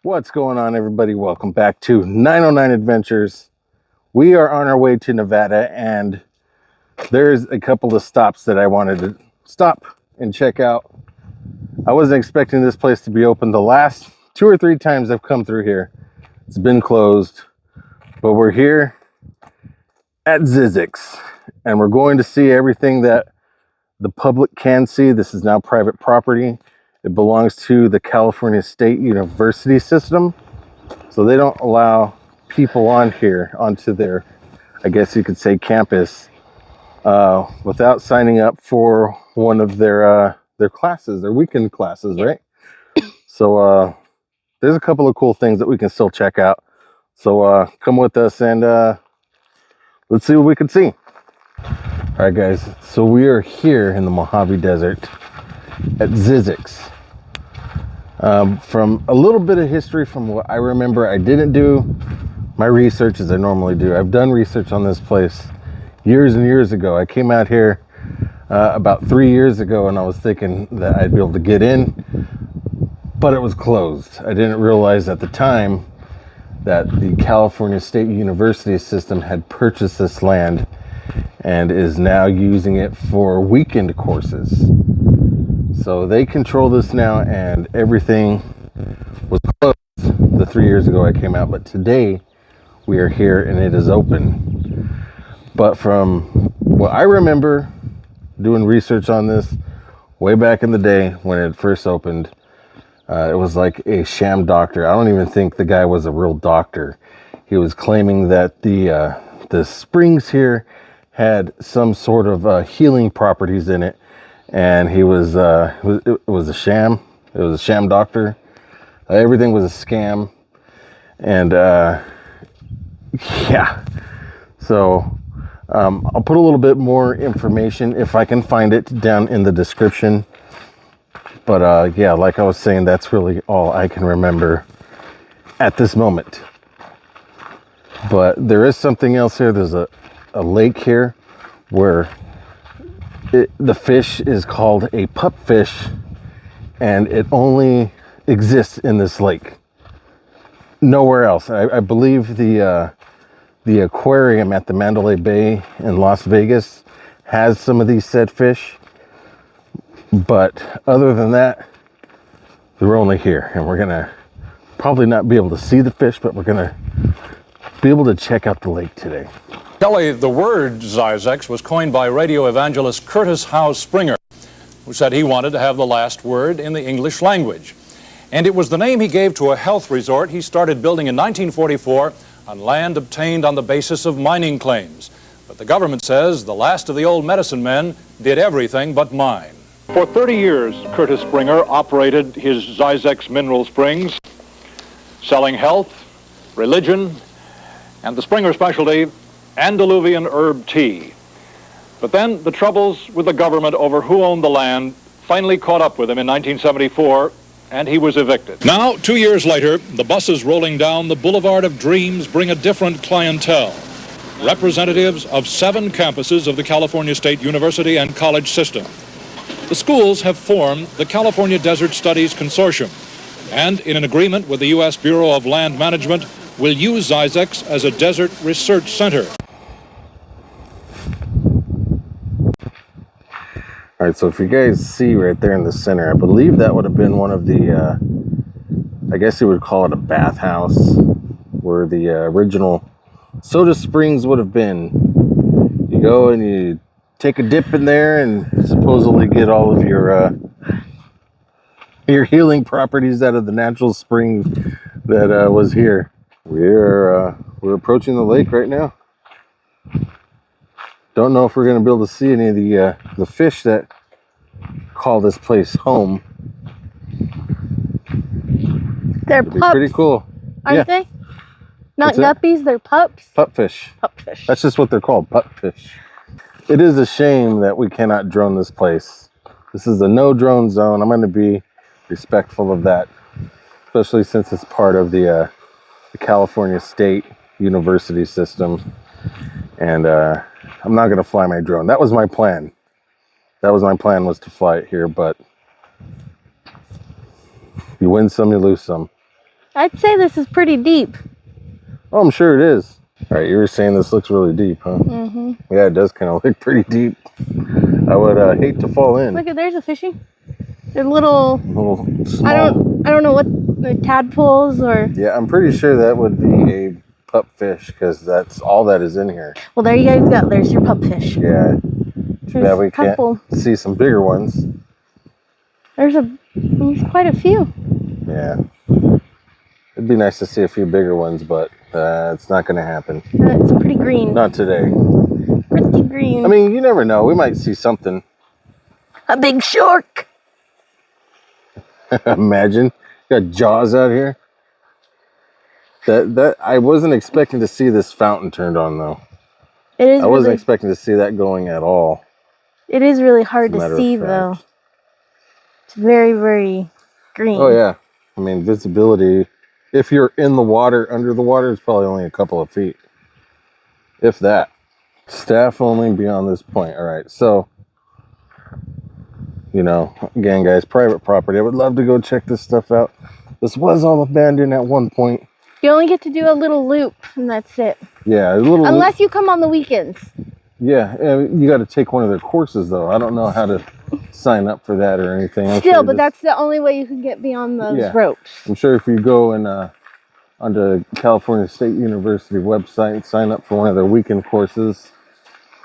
What's going on, everybody? Welcome back to 909 Adventures. We are on our way to Nevada, and there's a couple of stops that I wanted to stop and check out. I wasn't expecting this place to be open. The last 2 or 3 times I've come through here, it's been closed, but we're here at Zzyzx, and we're going to see everything that the public can see. This is now private property. It belongs to the California State University system. So they don't allow people on here, onto their, I guess you could say, campus, without signing up for one of their classes, their weekend classes, right? So there's a couple of cool things that we can still check out. So come with us and let's see what we can see. All right, guys. So we are here in the Mojave Desert at Zzyzx. From a little bit of history, from what I remember, I didn't do my research as I normally do. I've done research on this place years and years ago. I came out here about 3 years ago, and I was thinking that I'd be able to get in, but it was closed. I didn't realize at the time that the California State University system had purchased this land and is now using it for weekend courses. So they control this now, and everything was closed the 3 years ago I came out. But today we are here and it is open. But from what I remember doing research on this way back in the day when it first opened, it was like a sham doctor. I don't even think the guy was a real doctor. He was claiming that the springs here had some sort of healing properties in it. And it was a sham. It was a sham doctor. Everything was a scam. And yeah. So I'll put a little bit more information, if I can find it, down in the description. But yeah, like I was saying, that's really all I can remember at this moment. But there is something else here. There's a lake here where the fish is called a pupfish, and it only exists in this lake, nowhere else. I believe the aquarium at the Mandalay Bay in Las Vegas has some of these said fish, but other than that, they're only here. And we're gonna probably not be able to see the fish, but we're gonna be able to check out the lake today. Kelly, the word Zzyzx was coined by radio evangelist Curtis Howe Springer, who said he wanted to have the last word in the English language. And it was the name he gave to a health resort he started building in 1944 on land obtained on the basis of mining claims. But the government says the last of the old medicine men did everything but mine. For 30 years, Curtis Springer operated his Zzyzx Mineral Springs, selling health, religion, and the Springer specialty, Andaluvian herb tea. But then the troubles with the government over who owned the land finally caught up with him in 1974, and he was evicted. Now, 2 years later, the buses rolling down the Boulevard of Dreams bring a different clientele. Representatives of 7 campuses of the California State University and college system. The schools have formed the California Desert Studies Consortium, and in an agreement with the U.S. Bureau of Land Management, will use Zzyzx as a desert research center. All right, so if you guys see right there in the center, I believe that would have been one of the, I guess you would call it a bathhouse, where the original soda springs would have been. You go and you take a dip in there and supposedly get all of your healing properties out of the natural spring that was here. We're approaching the lake right now. Don't know if we're going to be able to see any of the fish that call this place home. They're It'd be pups. pretty cool, aren't they? Not What's that? guppies, they're pups. Pupfish. Pupfish. That's just what they're called, pupfish. It is a shame that we cannot drone this place. This is a no drone zone. I'm going to be respectful of that, especially since it's part of the California State University system. And I'm not going to fly my drone. That was my plan. Was to fly it here, but you win some, you lose some. I'd say this is pretty deep. Oh, I'm sure it is. All right, you were saying this looks really deep, huh? Mm-hmm. Yeah, it does kind of look pretty deep. I would hate to fall in. Look, there's a fishy. They're little. Little small. I don't know what the tadpoles or. Yeah, I'm pretty sure that would be a pup fish because that's all that is in here. Well, there you guys go. There's your pupfish. Yeah. There's Yeah, we a couple. can't see some bigger ones. There's quite a few. Yeah. It'd be nice to see a few bigger ones, but it's not going to happen. It's pretty green. Not today. Pretty green. I mean, you never know. We might see something. A big shark. Imagine. Got jaws out here. That I wasn't expecting to see this fountain turned on, though. It is. I wasn't expecting to see that going at all. It is really hard As a matter to see, of fact. though. It's very, very green. Oh, yeah. I mean, visibility, if you're in the water, under the water, it's probably only a couple of feet. If that. Staff only beyond this point. All right. So, you know, again, guys, private property. I would love to go check this stuff out. This was all abandoned at one point. You only get to do a little loop, and that's it. Yeah, a little. Unless you come on the weekends. Yeah, you got to take one of their courses, though. I don't know how to sign up for that or anything. Still, but that's the only way you can get beyond those ropes. I'm sure if you go and onto California State University website and sign up for one of their weekend courses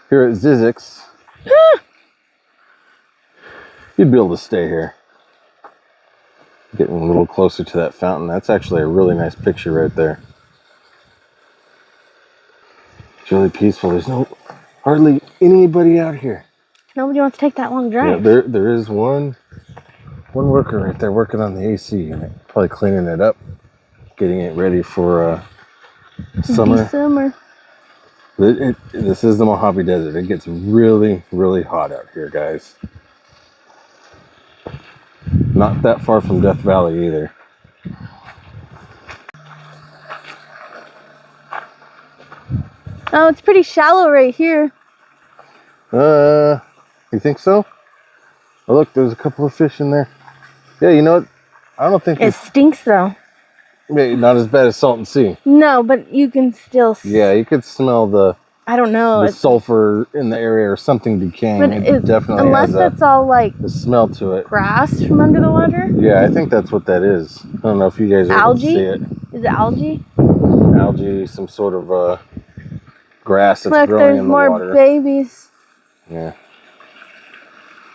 here at Zzyzx, you'd be able to stay here. Getting a little closer to that fountain. That's actually a really nice picture right there. It's really peaceful. There's hardly anybody out here. Nobody wants to take that long drive. Yeah, there is one worker right there working on the AC and probably cleaning it up, getting it ready for summer. Summer. This is the Mojave Desert. It gets really, really hot out here, guys. Not that far from Death Valley either. Oh, it's pretty shallow right here. You think so? Oh, look, there's a couple of fish in there. Yeah, you know what? I don't think It stinks though. not as bad as Salton Sea. No, but you can still. Yeah, you could smell the I don't know. sulfur in the area or something decaying. But It definitely unless has that's all like the smell to it. grass from under the water. Yeah, I think that's what that is. I don't know if you guys are able to see it. Is it algae? Algae, some sort of grass that's Look, growing there's in the more water. babies. Yeah.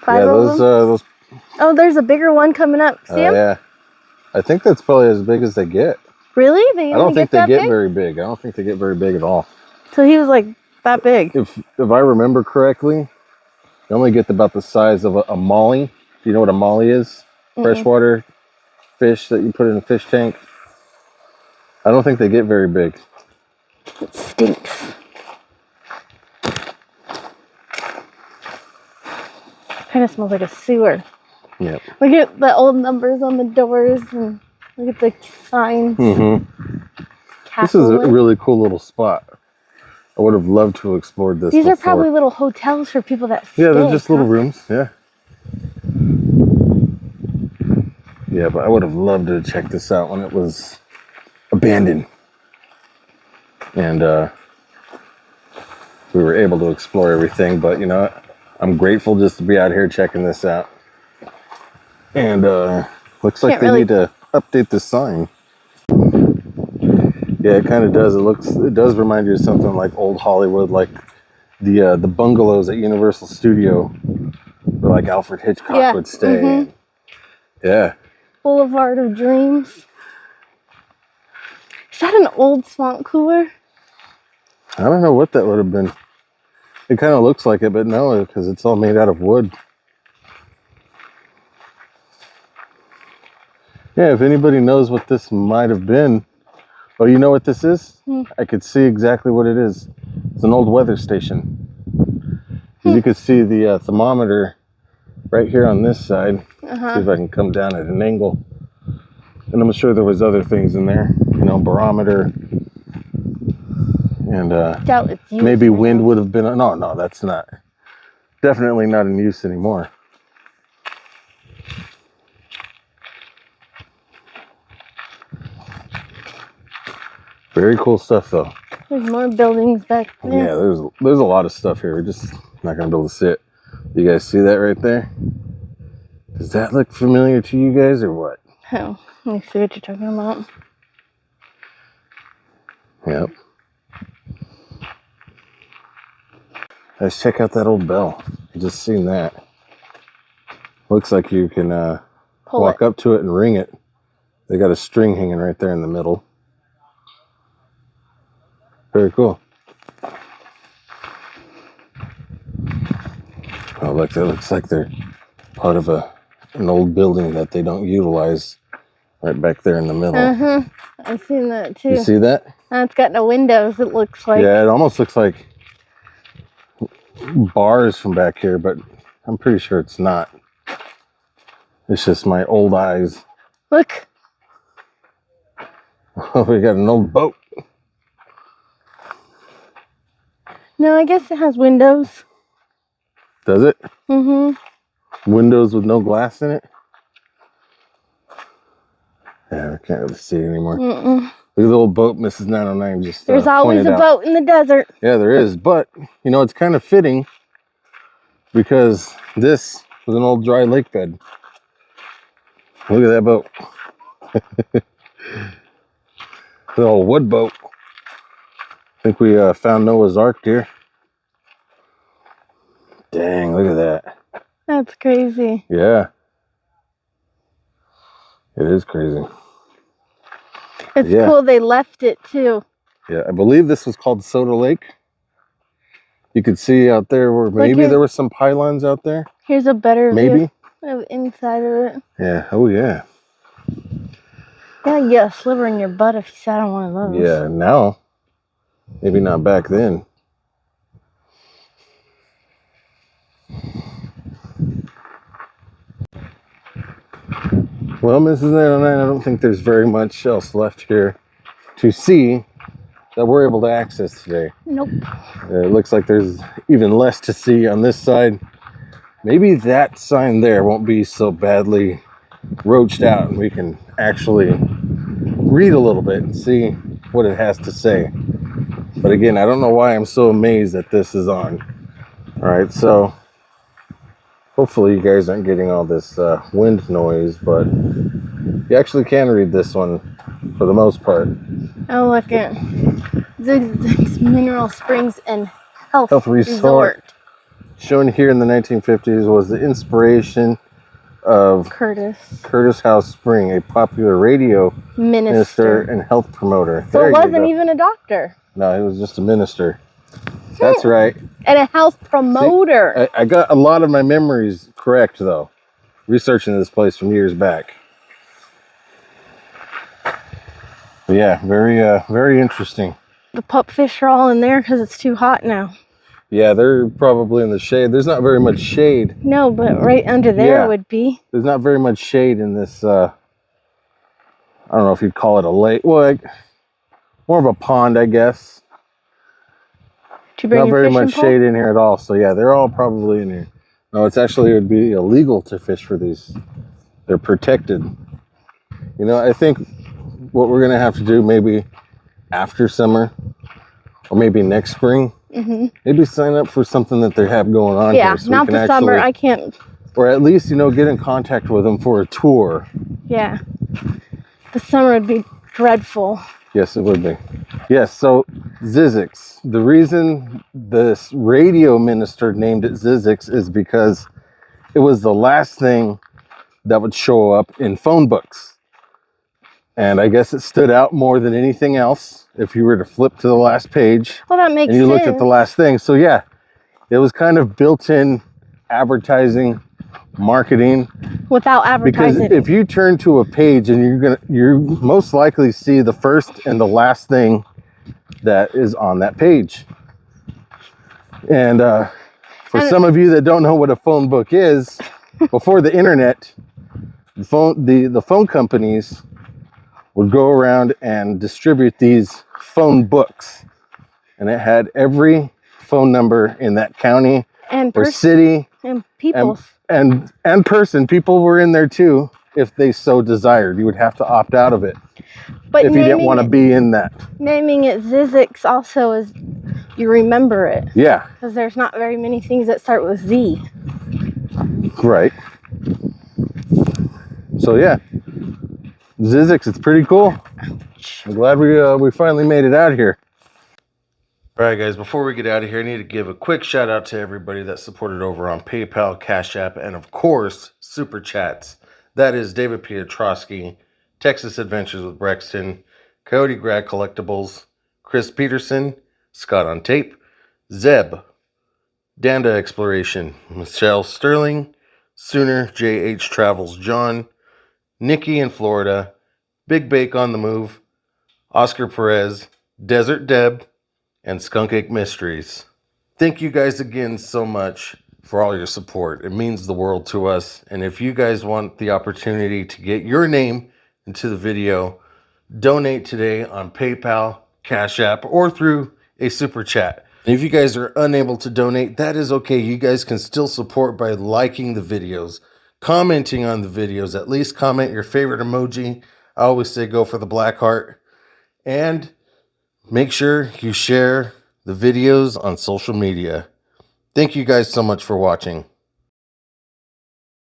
5 Yeah, of those them. Oh, there's a bigger one coming up. See him? yeah. I think that's probably as big as they get. Really? They I don't think they that get big? very big. I don't think they get very big at all. So he was like that big. If I remember correctly, they only get about the size of a molly. Do you know what a molly is? Freshwater fish that you put in a fish tank. I don't think they get very big. It stinks. Kind of smells like a sewer. Yep. Look at the old numbers on the doors and look at the signs. This is a really cool little spot. I would have loved to have explored this. These are before. probably little hotels for people that stay. Yeah, they're just little rooms. Yeah. Yeah, but I would have loved to check this out when it was abandoned. And we were able to explore everything. But, you know, I'm grateful just to be out here checking this out. And looks like they need to update the sign. Yeah, it kind of does. It does remind you of something like old Hollywood, like the bungalows at Universal Studio, where like Alfred Hitchcock would stay. Yeah. Boulevard of Dreams. Is that an old swamp cooler? I don't know what that would have been. It kind of looks like it, but no, because it's all made out of wood. Yeah, if anybody knows what this might have been. Oh, you know what this is? I could see exactly what it is. It's an old weather station. You could see the thermometer right here on this side. See if I can come down at an angle. And I'm sure there was other things in there. You know, barometer. And maybe wind would have been... No, that's not. Definitely not in use anymore. Very cool stuff, though. There's more buildings back there. Yeah, there's a lot of stuff here. We're just not gonna be able to sit. You guys see that right there? Does that look familiar to you guys or what? Oh, let me see what you're talking about. Yep. Let's check out that old bell. I just seen that. Looks like you can walk up to it and ring it. They got a string hanging right there in the middle. Very cool. Oh, look, that looks like they're part of an old building that they don't utilize right back there in the middle. Uh-huh. I've seen that too. You see that? It's got no windows, it looks like. Yeah, it almost looks like bars from back here, but I'm pretty sure it's not. It's just my old eyes. Look. Oh, we got an old boat. No, I guess it has windows. Does it? Mm-hmm. Windows with no glass in it? Yeah, I can't really see it anymore. Mm-mm. Look at the old boat Mrs. 909 just There's always a boat in the desert. Yeah, there is. But, you know, it's kind of fitting because this was an old dry lake bed. Look at that boat. The old wood boat. I think we found Noah's Ark here. Dang, look at that. That's crazy. Yeah. It is crazy. It's Yeah. cool they left it too. Yeah, I believe this was called Soda Lake. You could see out there where maybe there were some pylons out there. Here's a better Maybe. view of inside of it. Yeah, oh yeah. Yeah, you get a sliver in your butt if you sat on one of those. Yeah, now. Maybe not back then. Well, Mrs. 909, I don't think there's very much else left here to see that we're able to access today. Nope. It looks like there's even less to see on this side. Maybe that sign there won't be so badly roached out and we can actually read a little bit and see what it has to say. But again, I don't know why I'm so amazed that this is on. All right, so hopefully you guys aren't getting all this wind noise, but you actually can read this one for the most part. Oh, look at Zzyzx Mineral Springs and Health Resort. Shown here in the 1950s was the inspiration of Curtis Howe Springer, a popular radio minister and health promoter. So it wasn't even a doctor. No, he was just a minister. That's right. And a health promoter. See, I got a lot of my memories correct, though, researching this place from years back. But yeah, very interesting. The pupfish are all in there because it's too hot now. Yeah, they're probably in the shade. There's not very much shade. No, but right under there would be. There's not very much shade in this, I don't know if you'd call it a lake. Well, like, more of a pond, I guess. Did you bring not your very fishing much pole? shade in here at all. So yeah, they're all probably in here. No, it would be illegal to fish for these. They're protected. You know, I think what we're going to have to do maybe after summer or maybe next spring, maybe sign up for something that they have going on here. So not the summer. I can't. Or at least, you know, get in contact with them for a tour. Yeah. The summer would be dreadful. Yes, it would be. Yes, so Zzyzx. The reason this radio minister named it Zzyzx is because it was the last thing that would show up in phone books. And I guess it stood out more than anything else if you were to flip to the last page. Well, that makes sense. And you looked at the last thing. So yeah, it was kind of built-in advertising, marketing. Without advertising. Because if you turn to a page and you're most likely see the first and the last thing that is on that page. And for some of you that don't know what a phone book is, before the internet, the phone companies would go around and distribute these phone books, and it had every phone number in that county or city and people and person. People were in there too if they so desired. You would have to opt out of it. But if you didn't want to be in that. Naming it Zzyzx also is you remember it. Yeah. Because there's not very many things that start with Z. Right. So yeah, Zzyzx, it's pretty cool. I'm glad we finally made it out here. All right, guys, before we get out of here, I need to give a quick shout out to everybody that supported over on PayPal, Cash App, and of course, Super Chats. That is David Piotrowski, Texas Adventures with Brexton, Coyote Grad Collectibles, Chris Peterson, Scott on Tape, Zeb, Danda Exploration, Michelle Sterling, Sooner, JH Travels John, Nikki in Florida, Big Bake on the Move, Oscar Perez, Desert Deb, and Skunk Ache Mysteries. Thank you guys again so much for all your support. It means the world to us. And if you guys want the opportunity to get your name into the video, donate today on PayPal, Cash App, or through a Super Chat. And if you guys are unable to donate, that is okay. You guys can still support by liking the videos, commenting on the videos. At least comment your favorite emoji. I always say go for the black heart. And make sure you share the videos on social media. Thank you guys so much for watching.